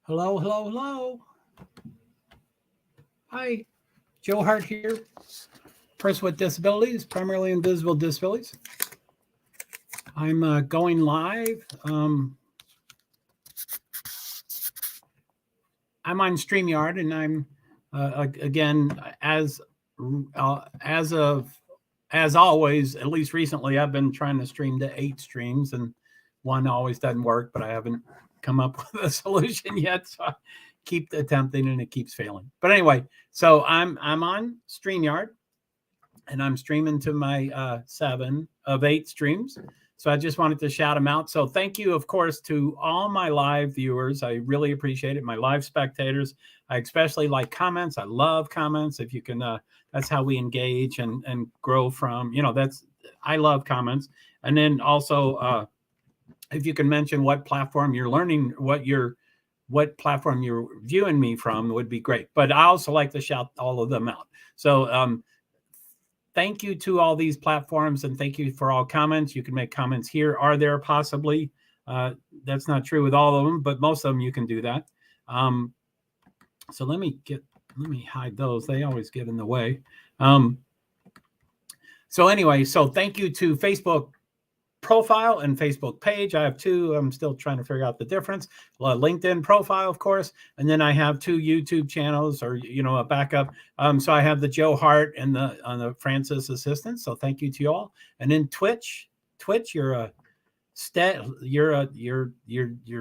Hello, hello, hello. Hi, JoeHart here. Person with disabilities, primarily invisible disabilities. I'm going live. I'm on StreamYard, and I'm again as always, at least recently, I've been trying to stream to 8 streams, and one always doesn't work, but I haven't come up with a solution yet, so I keep attempting and it keeps failing. But anyway, so I'm on StreamYard, and I'm streaming to my 7 of 8 streams. So I just wanted to shout them out. So thank you, of course, to all my live viewers. I really appreciate it. My live spectators. I especially like comments. I love comments. If you can, that's how we engage and grow from, I love comments. And then also, if you can mention what platform you're learning, what platform you're viewing me from would be great. But I also like to shout all of them out. So, thank you to all these platforms, and thank you for all comments. You can make comments here or there, possibly. That's not true with all of them, but most of them you can do that. So let me hide those. They always get in the way. So anyway, so thank you to Facebook profile and Facebook page. I have 2. I'm still trying to figure out the difference. LinkedIn profile, of course, and then I have 2 YouTube channels, or a backup. So I have the JoeHart and the Francis Assistant. So thank you to you all. And then Twitch, you're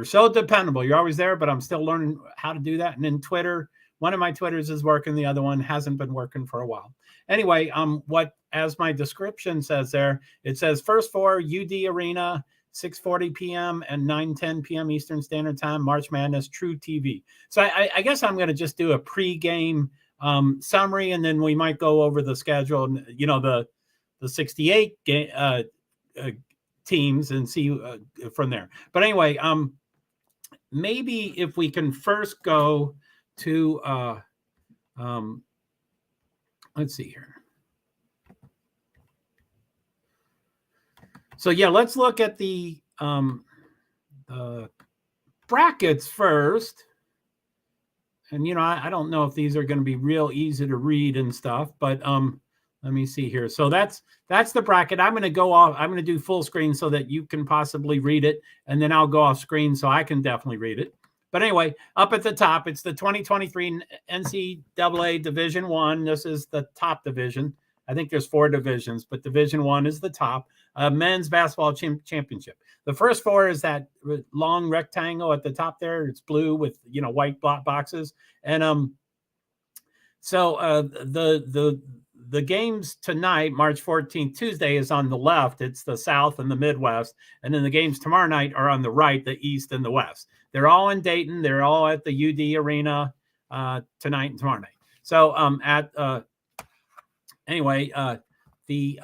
so dependable. You're always there, but I'm still learning how to do that. And then Twitter, one of my Twitters is working, the other one hasn't been working for a while. Anyway, as my description says there, it says 1stFour UDArena 640 p.m. and 9:10 p.m. Eastern Standard Time, MarchMadness truTV. So I guess I'm going to just do a pre-game summary, and then we might go over the schedule, the 68 teams, and see from there. But anyway, maybe if we can first go to let's see here. So yeah, let's look at the brackets first. And I don't know if these are going to be real easy to read and stuff, but let me see here. So that's the bracket. I'm going to go off. I'm going to do full screen so that you can possibly read it, and then I'll go off screen so I can definitely read it. But anyway, up at the top, it's the 2023 NCAA Division I. This is the top division. I think there's 4 divisions, but Division I is the top. Men's basketball championship. The first 4 is that long rectangle at the top there. It's blue with white boxes. And so the games tonight, March 14th, Tuesday, is on the left. It's the South and the Midwest. And then the games tomorrow night are on the right, the East and the West. They're all in Dayton. They're all at the UDArena tonight and tomorrow night. So anyway, the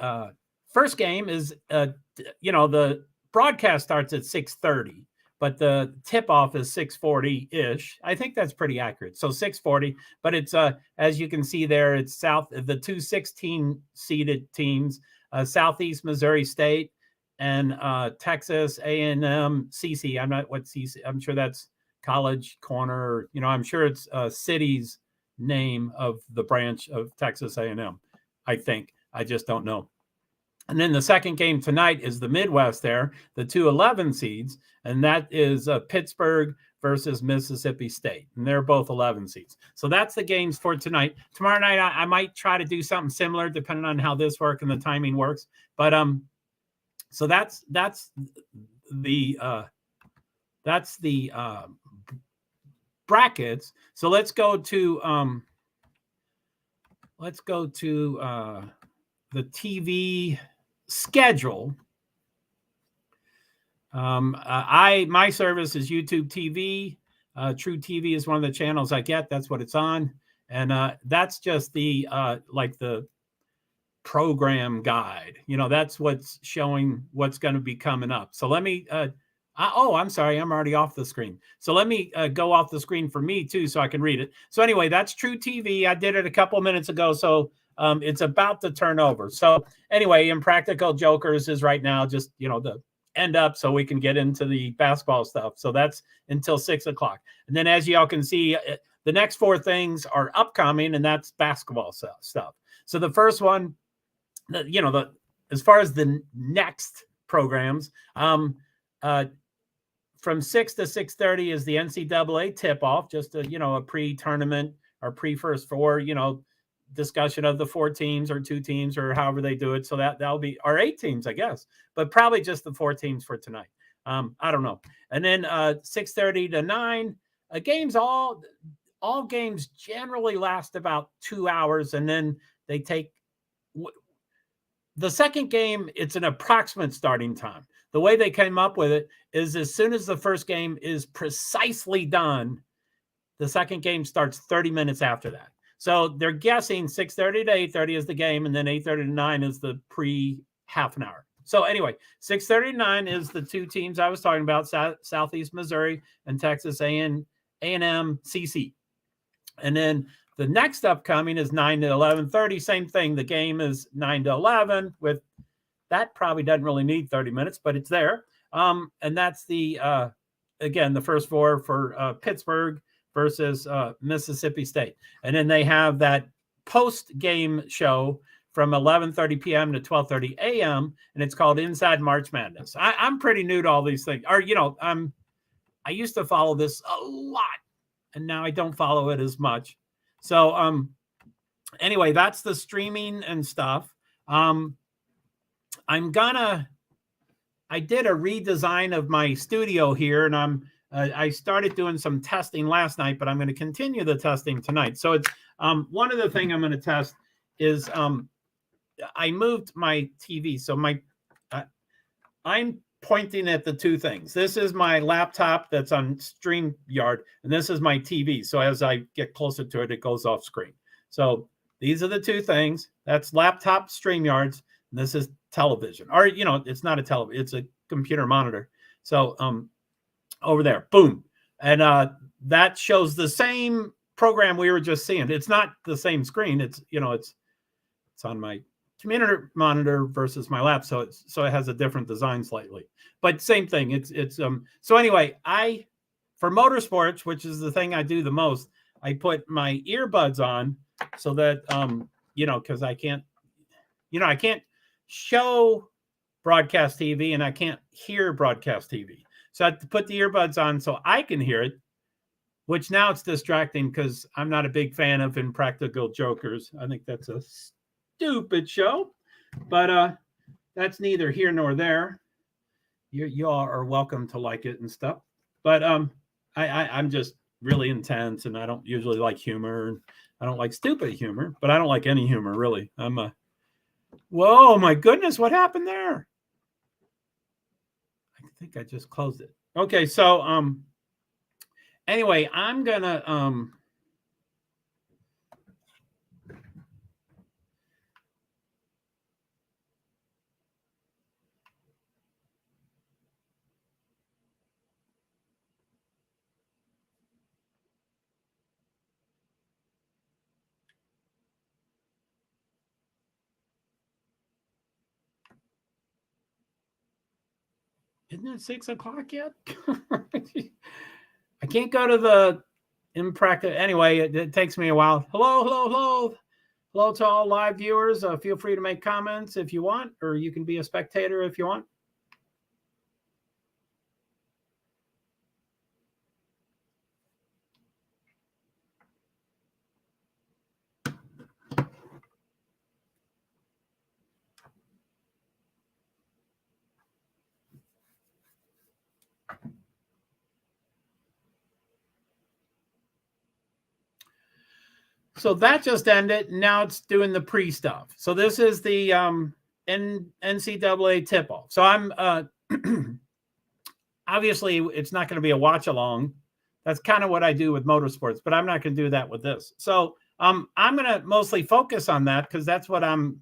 first game is, the broadcast starts at 6:30, but the tip-off is 6:40-ish. I think that's pretty accurate. So 6:40, but it's, as you can see there, it's the 2 16-seeded teams, Southeast Missouri State and Texas A&M CC. I'm not what CC. I'm sure that's College Corner. I'm sure it's a city's name of the branch of Texas A&M. I think. I just don't know. And then the second game tonight is the Midwest there, the 2 11 seeds, and that is Pittsburgh versus Mississippi State. And they're both 11 seeds. So that's the games for tonight. Tomorrow night, I might try to do something similar depending on how this works and the timing works. But so that's the brackets. So let's go to the TV schedule. My service is YouTube TV. truTV is one of the channels I get. That's what it's on. And that's just the the program guide. That's what's showing what's going to be coming up. So let me I'm sorry, I'm already off the screen. So let me go off the screen for me too, so I can read it. So anyway, that's truTV. I did it a couple of minutes ago, so it's about to turn over. So anyway, Impractical Jokers is right now just the end up so we can get into the basketball stuff. So that's until 6 o'clock. And then as y'all can see, the next 4 things are upcoming, and that's basketball stuff. So the first one, as far as the next programs, from 6 to 6:30 is the NCAA tip-off, just a pre-tournament or pre-first 4, discussion of the 4 teams or 2 teams or however they do it. So that'll be our 8 teams, I guess, but probably just the 4 teams for tonight. I don't know. And then 6:30 to 9, games, all games generally last about 2 hours, and then they take the second game. It's an approximate starting time. The way they came up with it is as soon as the first game is precisely done, the second game starts 30 minutes after that. So they're guessing 6:30 to 8:30 is the game, and then 8:30 to 9 is the half an hour. So anyway, 6:30 to 9 is the 2 teams I was talking about, Southeast Missouri and Texas A&M CC. And then the next upcoming is 9 to 11:30. Same thing. The game is 9 to 11. With that, probably doesn't really need 30 minutes, but it's there. And that's again, the first 4 for Pittsburgh versus Mississippi State. And then they have that post-game show from 11:30 p.m. to 12:30 a.m., and it's called Inside March Madness. I'm pretty new to all these things. Or, I used to follow this a lot, and now I don't follow it as much. So anyway, that's the streaming and stuff. I did a redesign of my studio here, and I started doing some testing last night, but I'm going to continue the testing tonight. So it's one of the things I'm going to test is I moved my TV. So I'm pointing at the 2 things. This is my laptop that's on StreamYard, and this is my TV. So as I get closer to it, it goes off screen. So these are the 2 things. That's laptop StreamYards, and this is television. Or, it's not a television, it's a computer monitor. So over there, boom. And that shows the same program we were just seeing. It's not the same screen. It's on my computer monitor versus my lap, so it has a different design slightly, but same thing. So anyway, for motorsports, which is the thing I do the most, I put my earbuds on so that because I can't show broadcast TV and I can't hear broadcast TV. So I have to put the earbuds on so I can hear it, which now it's distracting because I'm not a big fan of Impractical Jokers. I think that's a stupid show, but that's neither here nor there. You all are welcome to like it and stuff, but I'm just really intense, and I don't usually like humor, and I don't like stupid humor, but I don't like any humor really. Whoa, my goodness, what happened there? I think I just closed it. Okay, so anyway, I'm gonna isn't it 6 o'clock yet? I can't go to the Impractical. Anyway, it takes me a while. Hello to all live viewers. Feel free to make comments if you want, or you can be a spectator if you want. So that just ended. Now it's doing the pre stuff. So this is the NCAA tip-off. So I'm obviously it's not going to be a watch along. That's kind of what I do with motorsports, but I'm not going to do that with this. So I'm going to mostly focus on that because that's what I'm.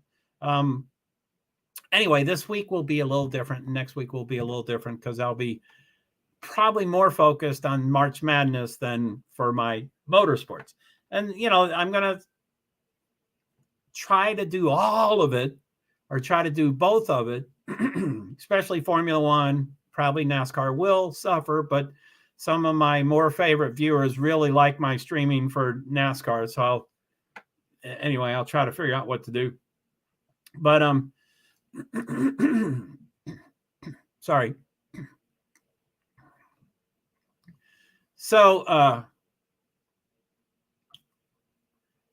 Anyway, this week will be a little different. Next week will be a little different because I'll be probably more focused on March Madness than for my motorsports. And, I'm going to try to do all of it or try to do both of it especially Formula One, probably NASCAR will suffer, but some of my more favorite viewers really like my streaming for NASCAR. So anyway, I'll try to figure out what to do. But sorry. So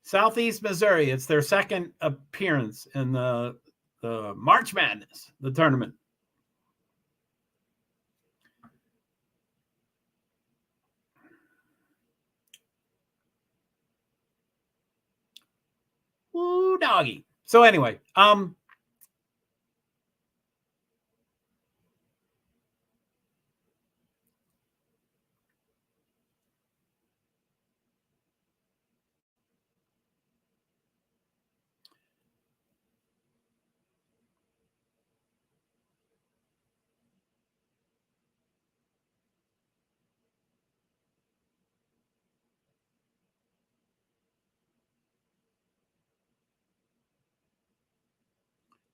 Southeast Missouri, it's their second appearance in the March Madness, the tournament. Woo doggy. So anyway,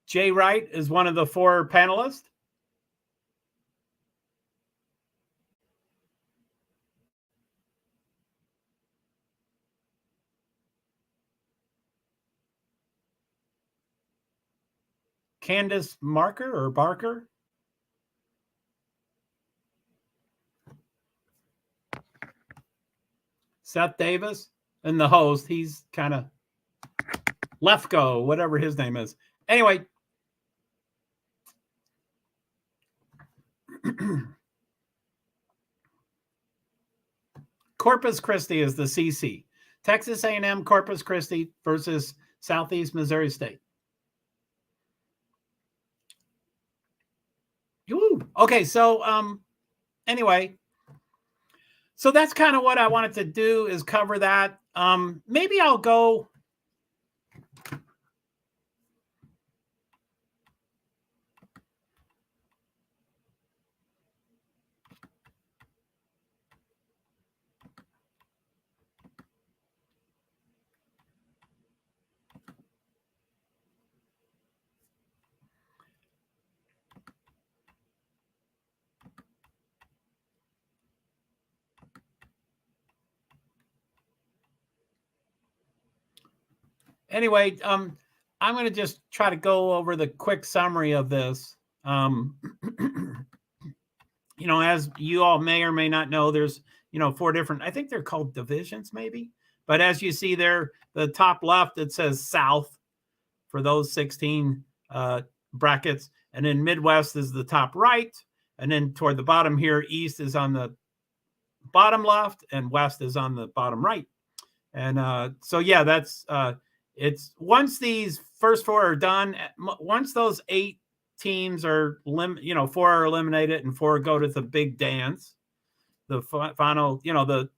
Jay Wright is one of the 4 panelists. Candace Marker or Barker. Seth Davis and the host. He's kind of Lefko, whatever his name is. Anyway. Corpus Christi is the CC. Texas A&M Corpus Christi versus Southeast Missouri State. Ooh. Okay, so anyway, so that's kind of what I wanted to do is cover that. Maybe I'll go. Anyway, I'm going to just try to go over the quick summary of this. You know, as you all may or may not know, there's, 4 different, I think they're called divisions maybe. But as you see there, the top left, it says South for those 16 brackets. And then Midwest is the top right. And then toward the bottom here, East is on the bottom left and West is on the bottom right. And so, yeah, that's it's once these first 4 are done, once those 8 teams are 4 are eliminated and 4 go to the big dance, the final, the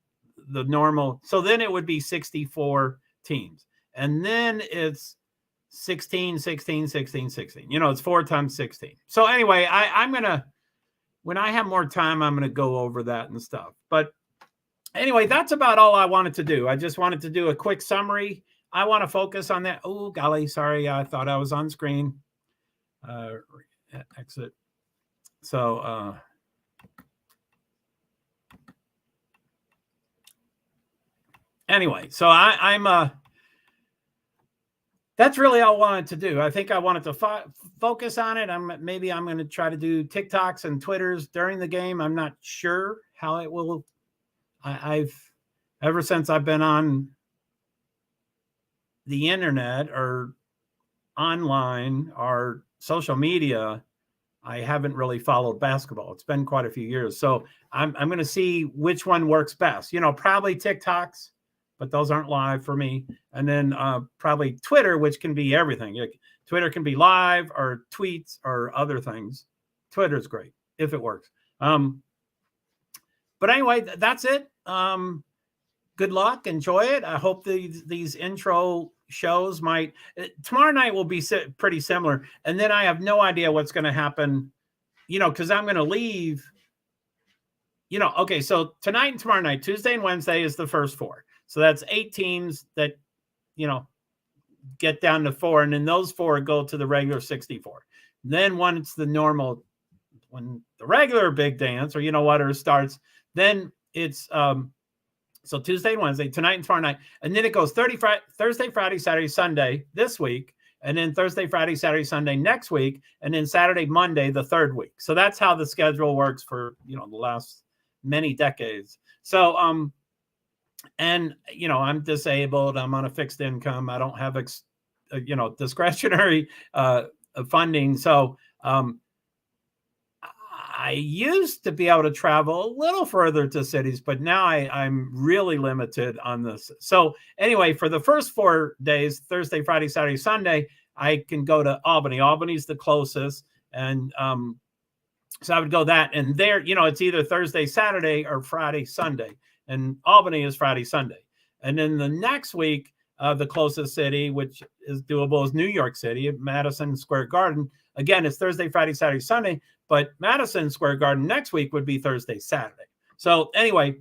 normal. So then it would be 64 teams. And then it's 16, 16, 16, 16. It's 4 times 16. So anyway, I'm going to, when I have more time, I'm going to go over that and stuff. But anyway, that's about all I wanted to do. I just wanted to do a quick summary. I want to focus on that. Oh, golly, sorry. I thought I was on screen. Exit. So, anyway, so I'm that's really all I wanted to do. I think I wanted to focus on it. Maybe I'm going to try to do TikToks and Twitters during the game. I'm not sure how it will. I've ever since I've been on the internet or online or social media, I haven't really followed basketball. It's been quite a few years. So I'm going to see which one works best. Probably TikToks, but those aren't live for me. And then probably Twitter, which can be everything. Twitter can be live or tweets or other things. Twitter's great if it works. But anyway, that's it. Good luck. Enjoy it. I hope these intro shows might. Tomorrow night will be pretty similar. And then I have no idea what's going to happen, because I'm going to leave. Okay, so tonight and tomorrow night, Tuesday and Wednesday is the first 4. So that's 8 teams that, get down to 4. And then those 4 go to the regular 64. Then once the normal, when the regular big dance or or starts, then it's so Tuesday and Wednesday, tonight and tomorrow night, and then it goes Thursday, Friday, Saturday, Sunday this week, and then Thursday, Friday, Saturday, Sunday next week, and then Saturday, Monday the third week. So that's how the schedule works for the last many decades. So and I'm disabled. I'm on a fixed income. I don't have discretionary funding. So I used to be able to travel a little further to cities, but now I'm really limited on this. So anyway, for the first 4 days, Thursday, Friday, Saturday, Sunday, I can go to Albany. Albany's the closest. And so I would go that. And there, it's either Thursday, Saturday or Friday, Sunday. And Albany is Friday, Sunday. And then the next week, the closest city, which is doable, is New York City, Madison Square Garden. Again, it's Thursday, Friday, Saturday, Sunday. But Madison Square Garden next week would be Thursday, Saturday. So anyway,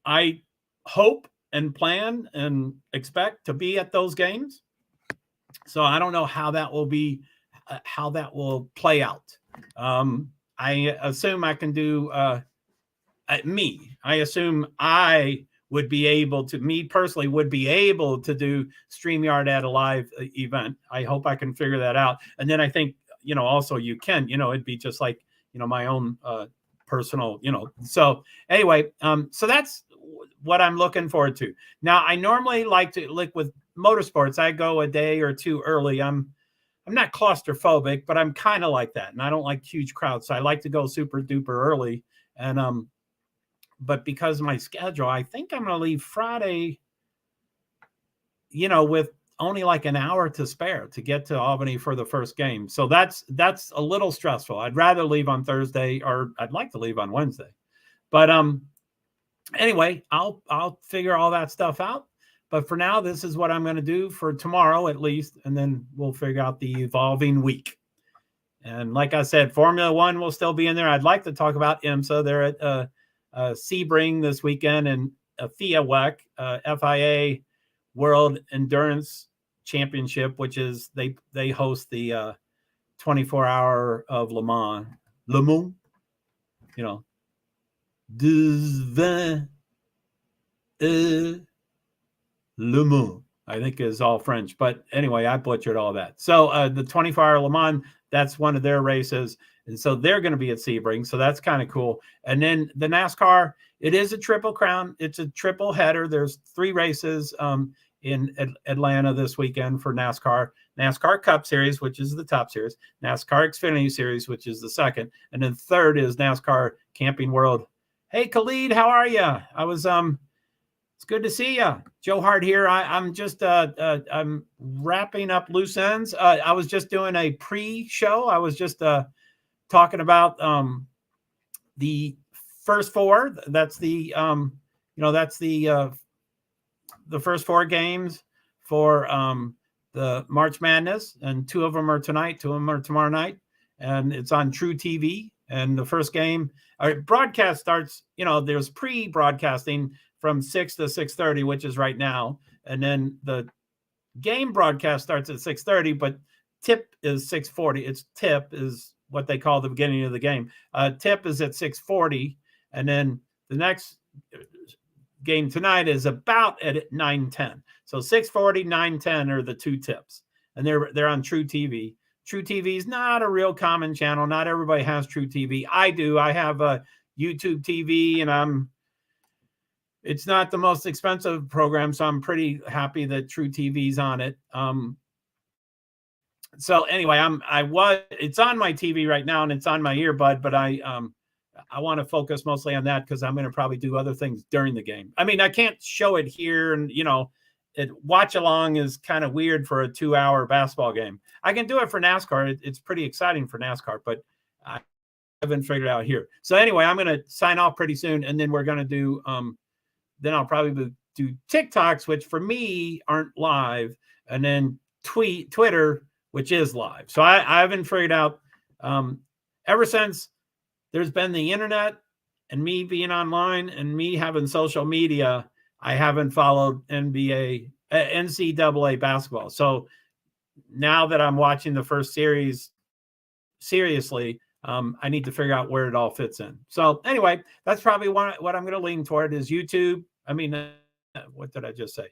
I hope and plan and expect to be at those games. So I don't know how that will be, how that will play out. I assume I can do I assume I would be able to, me personally, would be able to do StreamYard at a live event. I hope I can figure that out. And then I think, also you can, it'd be just like, my own personal, So anyway, so that's what I'm looking forward to. Now, I normally like with motorsports, I go a day or two early. I'm not claustrophobic, but I'm kind of like that. And I don't like huge crowds. So I like to go super duper early. And, but because of my schedule, I think I'm going to leave Friday, with only like an hour to spare to get to Albany for the first game. So that's a little stressful. I'd rather leave on Thursday, or I'd like to leave on Wednesday. But anyway, I'll figure all that stuff out. But for now, this is what I'm going to do for tomorrow at least, and then we'll figure out the evolving week. And like I said, Formula One will still be in there. I'd like to talk about IMSA. They're at Sebring this weekend, and FIA WEC, FIA World Endurance Championship, which is they host the 24-hour of Le Mans, Le Mans, I think is all French. But anyway, I butchered all that. So the 24-hour Le Mans, that's one of their races. And so they're going to be at Sebring. So that's kind of cool. And then the NASCAR, it is a triple crown. It's a triple header. There's 3 races in Atlanta this weekend for NASCAR. NASCAR Cup Series, which is the top series. NASCAR Xfinity Series, which is the second. And then third is NASCAR Camping World. Hey, Khalid, how are you? It's good to see you. JoeHart here. I'm just I'm wrapping up loose ends. I was just doing a pre-show. I was just talking about the first 4. That's the that's the first 4 games for the March Madness, and 2 of them are tonight, 2 of them are tomorrow night, and it's on truTV. And the first game, broadcast starts. There's pre-broadcasting from 6 to 6:30, which is right now, and then the game broadcast starts at 6:30, but tip is 6:40. It's tip is what they call the beginning of the game. Tip is at 6:40, and then the next game tonight is about at 9:10. So 6:40, 9:10 are the 2 tips, and they're on truTV. truTV is not a real common channel. Not everybody has truTV. I do. I have a YouTube TV, and it's not the most expensive program, so I'm pretty happy that truTV's on it. So anyway, it's on my TV right now, and it's on my earbud, but I want to focus mostly on that because I'm going to probably do other things during the game. I mean, I can't show it here, and watch along is kind of weird for a 2-hour basketball game. I can do it for NASCAR. It's pretty exciting for NASCAR, but I haven't figured it out here. So anyway, I'm going to sign off pretty soon, and then we're going to do then I'll probably do TikToks, which for me aren't live, and then Twitter, which is live. So I haven't figured out ever since there's been the internet and me being online and me having social media, I haven't followed NCAA basketball. So now that I'm watching the first series seriously, I need to figure out where it all fits in. So anyway, that's probably what I'm going to lean toward is YouTube. I mean, what did I just say?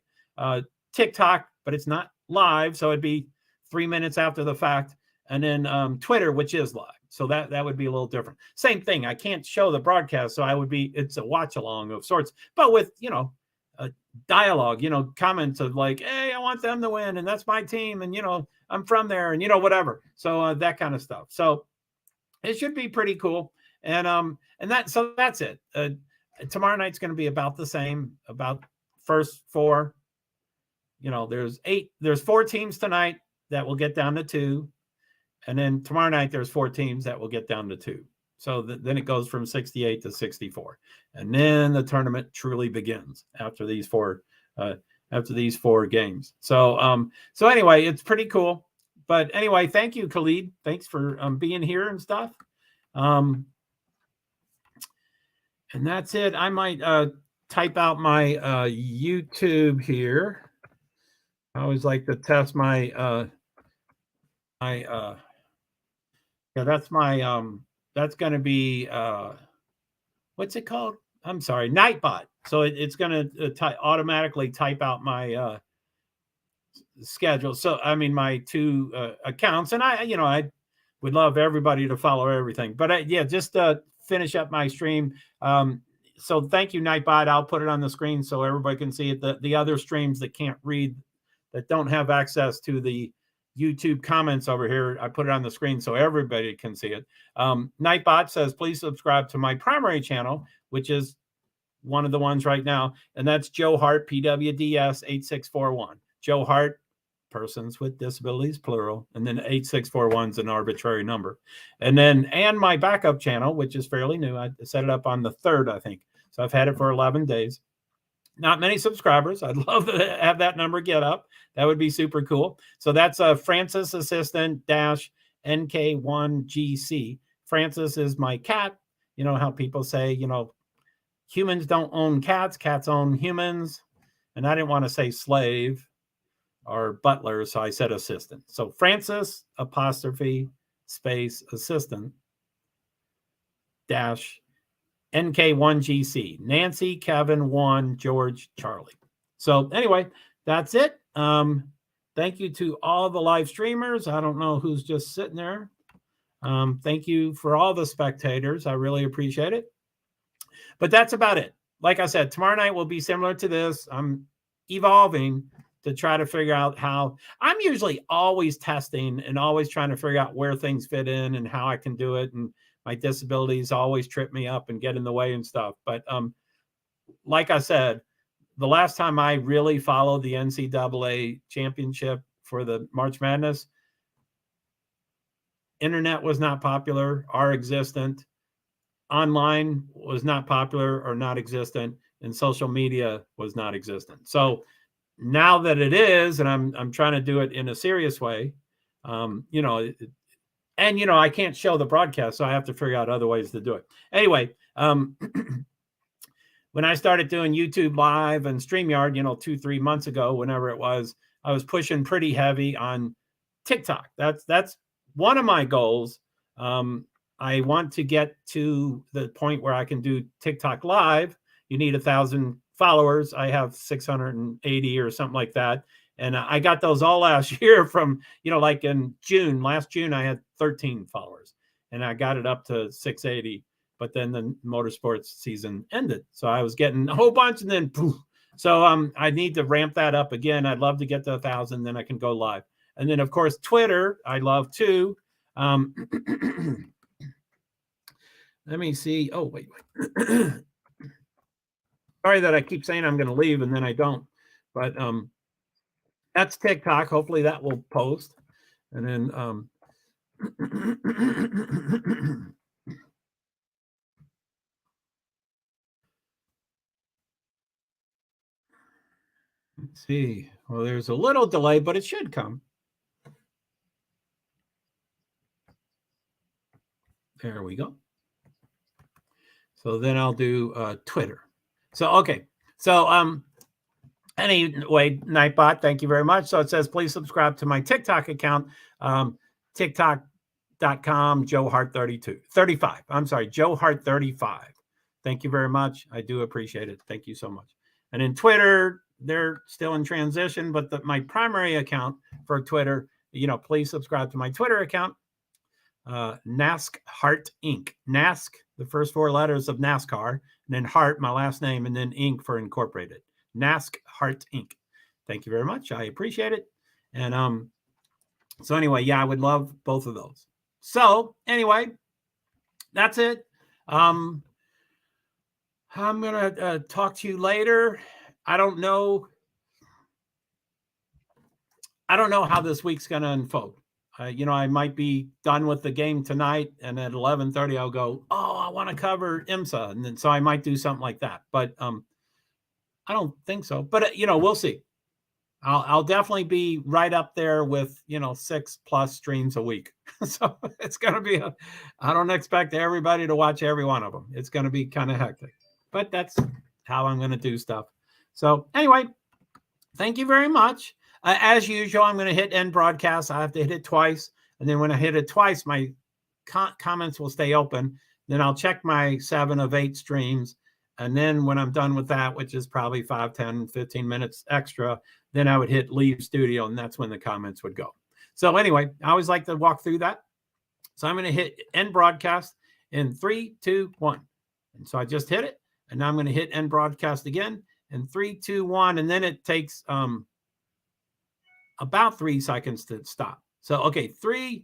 TikTok, but it's not live, so it'd be 3 minutes after the fact. And then Twitter, which is live. So that would be a little different. Same thing. I can't show the broadcast, so it's a watch along of sorts, but with, a dialogue, comments of like, hey, I want them to win, and that's my team, and I'm from there, and whatever. So that kind of stuff. So it should be pretty cool. And that's it. Tomorrow night's going to be about the same, about first four. There's 4 teams tonight that will get down to 2. And then tomorrow night, there's 4 teams that will get down to 2. So then it goes from 68 to 64. And then the tournament truly begins after these 4 games. So anyway, it's pretty cool. But anyway, thank you, Khalid. Thanks for being here and stuff. And that's it. I might type out my YouTube here. I always like to test my that's my that's going to be what's it called? I'm sorry, Nightbot. So it's going to automatically type out my schedule. So I mean my 2 accounts, and I would love everybody to follow everything. But just finish up my stream. So thank you, Nightbot. I'll put it on the screen so everybody can see it. The other streams that can't read, that don't have access to the YouTube comments over here, I put it on the screen so everybody can see it. Nightbot says, please subscribe to my primary channel, which is one of the ones right now, and that's JoeHart, PwD's 8641. JoeHart, persons with disabilities, plural, and then 8641 is an arbitrary number. And my backup channel, which is fairly new, I set it up on the 3rd, I think. So I've had it for 11 days. Not many subscribers. I'd love to have that number get up. That would be super cool. So that's Francis Assistant -NK1GC. Francis is my cat. You know how people say, humans don't own cats, cats own humans. And I didn't want to say slave or butler, so I said assistant. So Francis ' assistant -NK1GC, Nancy, Kevin, 1, George, Charlie. So anyway, that's it. Thank you to all the live streamers. I don't know who's just sitting there. Thank you for all the spectators. I really appreciate it. But that's about it. Like I said, tomorrow night will be similar to this. I'm evolving to try to figure out how. I'm usually always testing and always trying to figure out where things fit in and how I can do it. And my disabilities always trip me up and get in the way and stuff. But like I said, the last time I really followed the NCAA championship for the March Madness, internet was not popular or existent. Online was not popular or not existent, and social media was not existent. So now that it is, and I'm trying to do it in a serious way, and, I can't show the broadcast, so I have to figure out other ways to do it. Anyway, when I started doing YouTube Live and StreamYard, 2-3 months ago, whenever it was, I was pushing pretty heavy on TikTok. That's one of my goals. I want to get to the point where I can do TikTok Live. You need 1,000 followers. I have 680 or something like that. And I got those all last year from, like in June. Last June, I had 13 followers. And I got it up to 680. But then the motorsports season ended. So I was getting a whole bunch and then poof. So I need to ramp that up again. I'd love to get to 1,000. Then I can go live. And then, of course, Twitter, I love too. Let me see. Oh, wait. Sorry that I keep saying I'm going to leave and then I don't. But that's TikTok. Hopefully that will post. And then let's see. Well, there's a little delay, but it should come. There we go. So then I'll do Twitter. So, okay. So anyway, Nightbot, thank you very much. So it says, please subscribe to my TikTok account, TikTok JoeHart 35. I'm sorry, JoeHart 35. Thank you very much. I do appreciate it. Thank you so much. And in Twitter, they're still in transition, but my primary account for Twitter, please subscribe to my Twitter account, NASCHart Inc. NASC, the first 4 letters of NASCAR, and then Hart, my last name, and then Inc. for Incorporated. NASCHart Inc. Thank you very much. I appreciate it. And so anyway, yeah, I would love both of those. So anyway, that's it. I'm going to talk to you later. I don't know how this week's going to unfold. I might be done with the game tonight, and at 11:30 I'll go, I want to cover IMSA, and then so I might do something like that. But I don't think so. But we'll see. I'll definitely be right up there with 6+ streams a week. So it's going to be I don't expect everybody to watch every one of them. It's going to be kind of hectic, but that's how I'm going to do stuff. So anyway, thank you very much. As usual, I'm going to hit end broadcast. I have to hit it twice. And then when I hit it twice, my comments will stay open. Then I'll check my 7 of 8 streams. And then when I'm done with that, which is probably 5, 10, 15 minutes extra, then I would hit leave studio. And that's when the comments would go. So anyway, I always like to walk through that. So I'm going to hit end broadcast in 3, 2, 1. And so I just hit it. And now I'm going to hit end broadcast again in 3, 2, 1. And then it takes about 3 seconds to stop. So, okay, 3,